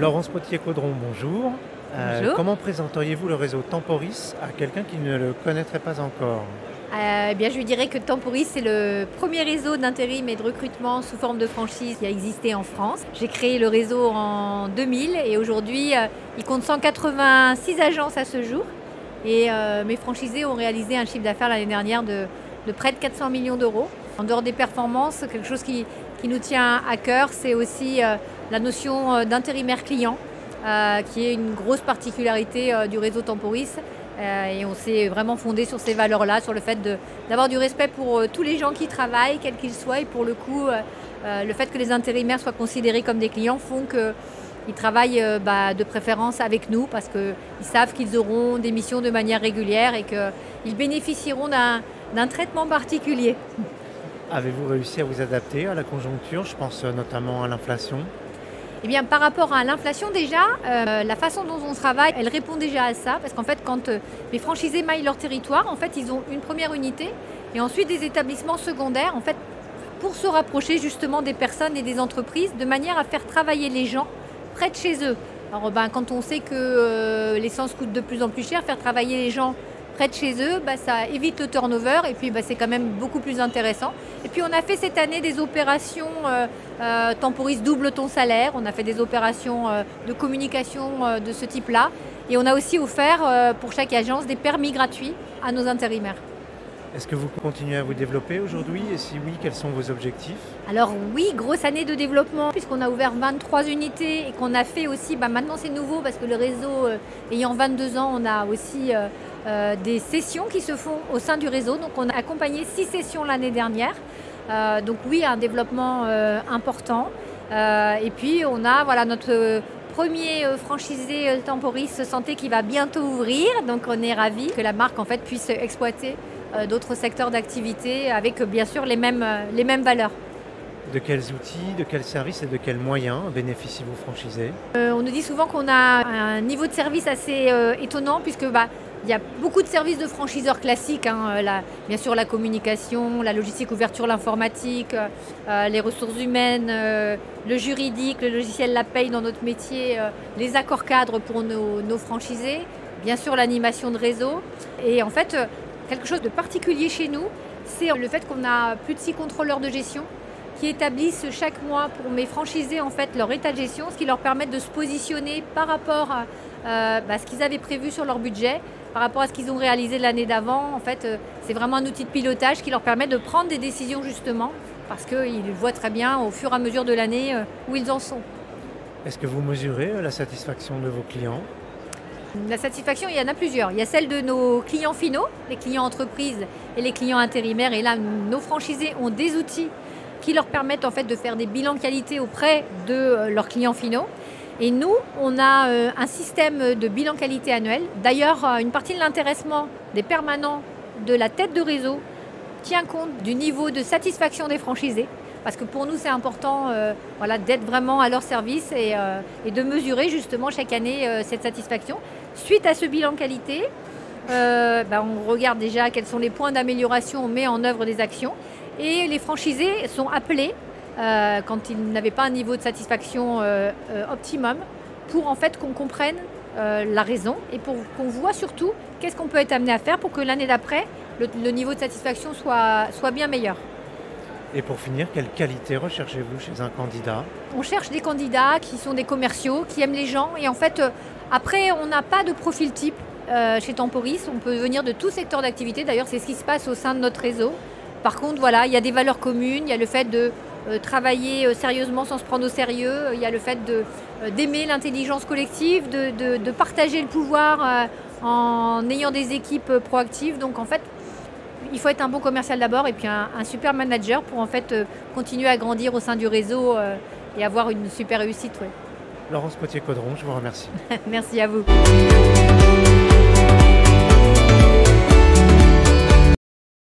Laurence Potier-Caudron, bonjour. Bonjour. Comment présenteriez-vous le réseau Temporis à quelqu'un qui ne le connaîtrait pas encore? Eh bien, je lui dirais que Temporis, c'est le premier réseau d'intérim et de recrutement sous forme de franchise qui a existé en France. J'ai créé le réseau en 2000 et aujourd'hui, il compte 186 agences à ce jour. Et mes franchisés ont réalisé un chiffre d'affaires l'année dernière de près de 400 millions d'euros. En dehors des performances, quelque chose qui nous tient à cœur, c'est aussi la notion d'intérimaire client, qui est une grosse particularité du réseau Temporis. Et on s'est vraiment fondé sur ces valeurs-là, sur le fait d'avoir du respect pour tous les gens qui travaillent, quels qu'ils soient. Et pour le coup, le fait que les intérimaires soient considérés comme des clients font qu'ils travaillent de préférence avec nous parce qu'ils savent qu'ils auront des missions de manière régulière et qu'ils bénéficieront d'un traitement particulier. Avez-vous réussi à vous adapter à la conjoncture? Je pense notamment à l'inflation. Eh bien, par rapport à l'inflation déjà, la façon dont on travaille, elle répond déjà à ça. Parce qu'en fait, quand les franchisés maillent leur territoire, en fait, ils ont une première unité et ensuite des établissements secondaires, en fait, pour se rapprocher justement des personnes et des entreprises, de manière à faire travailler les gens près de chez eux. Alors, quand on sait que l'essence coûte de plus en plus cher, faire travailler les gens près de chez eux, ça évite le turnover et puis c'est quand même beaucoup plus intéressant. Et puis on a fait cette année des opérations Temporis double ton salaire, on a fait des opérations de communication de ce type-là et on a aussi offert pour chaque agence des permis gratuits à nos intérimaires. Est-ce que vous continuez à vous développer aujourd'hui et si oui, quels sont vos objectifs? Alors oui, grosse année de développement puisqu'on a ouvert 23 unités et qu'on a fait aussi, maintenant c'est nouveau parce que le réseau ayant 22 ans, on a aussi des sessions qui se font au sein du réseau. Donc on a accompagné 6 sessions l'année dernière. Donc oui, un développement important. Et puis on a notre premier franchisé Temporis Santé qui va bientôt ouvrir. Donc on est ravis que la marque en fait puisse exploiter d'autres secteurs d'activité avec bien sûr les mêmes valeurs. De quels outils, de quels services et de quels moyens bénéficient vos franchisés? On nous dit souvent qu'on a un niveau de service assez étonnant puisque il y a beaucoup de services de franchiseurs classiques, bien sûr la communication, la logistique ouverture, l'informatique, les ressources humaines, le juridique, le logiciel la paye dans notre métier, les accords cadres pour nos franchisés, bien sûr l'animation de réseau. Et en fait, quelque chose de particulier chez nous, c'est le fait qu'on a plus de 6 contrôleurs de gestion qui établissent chaque mois pour mes franchisés en fait leur état de gestion, ce qui leur permet de se positionner par rapport à ce qu'ils avaient prévu sur leur budget, par rapport à ce qu'ils ont réalisé l'année d'avant. En fait, c'est vraiment un outil de pilotage qui leur permet de prendre des décisions justement parce qu'ils voient très bien au fur et à mesure de l'année où ils en sont. Est-ce que vous mesurez la satisfaction de vos clients? La satisfaction, il y en a plusieurs. Il y a celle de nos clients finaux, les clients entreprises et les clients intérimaires. Et là, nos franchisés ont des outils qui leur permettent en fait de faire des bilans qualité auprès de leurs clients finaux. Et nous, on a un système de bilan qualité annuel. D'ailleurs, une partie de l'intéressement des permanents de la tête de réseau tient compte du niveau de satisfaction des franchisés. Parce que pour nous, c'est important d'être vraiment à leur service et de mesurer justement chaque année cette satisfaction. Suite à ce bilan qualité, on regarde déjà quels sont les points d'amélioration, on met en œuvre des actions. Et les franchisés sont appelés, quand ils n'avaient pas un niveau de satisfaction optimum, pour en fait qu'on comprenne la raison et pour qu'on voit surtout qu'est-ce qu'on peut être amené à faire pour que l'année d'après, le niveau de satisfaction soit bien meilleur. Et pour finir, quelle qualité recherchez-vous chez un candidat? On cherche des candidats qui sont des commerciaux, qui aiment les gens. Et en fait, après, on n'a pas de profil type chez Temporis. On peut venir de tout secteur d'activité. D'ailleurs, c'est ce qui se passe au sein de notre réseau. Par contre, il y a des valeurs communes. Il y a le fait de travailler sérieusement sans se prendre au sérieux. Il y a le fait d'aimer l'intelligence collective, de partager le pouvoir en ayant des équipes proactives. Donc, en fait, il faut être un bon commercial d'abord et puis un super manager pour en fait continuer à grandir au sein du réseau et avoir une super réussite. Ouais. Laurence Potier-Caudron, je vous remercie. Merci à vous.